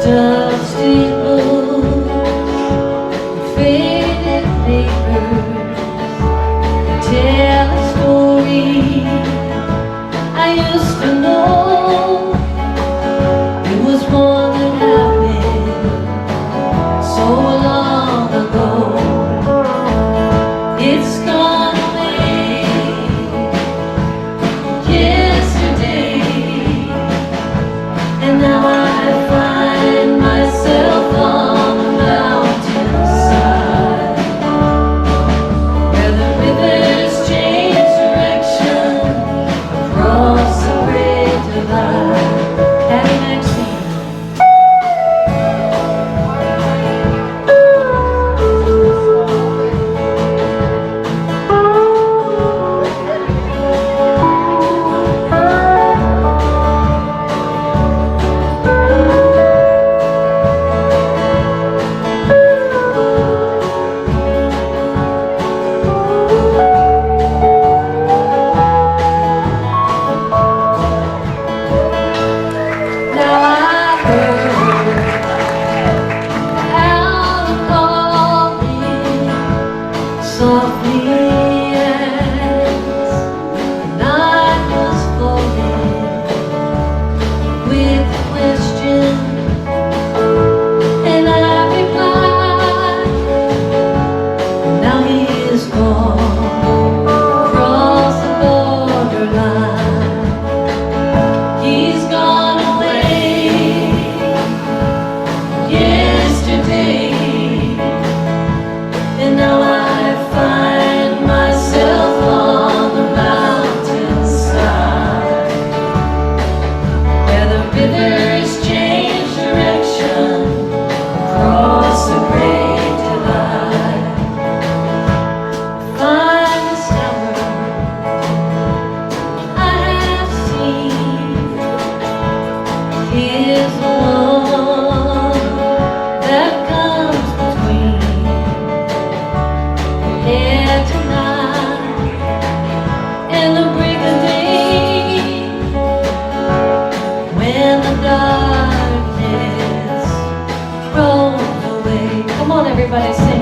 Dusty books, faded papers, tell a story I used to know. It was one that happened so long ago. It's gone away yesterday, and now I find myself on the mountainside, where the rivers change direction across the great divide. Patty Maxine. Softly as the night was falling, with a question, and I replied, now he is gone across the borderline. He's gone away yesterday, and now I find myself on the mountainside, where the rivers change direction across the great divide. Finest hour I have seen is the one that comes between here tonight and the break of day, when the darkness rolls away. Come on, everybody, sing.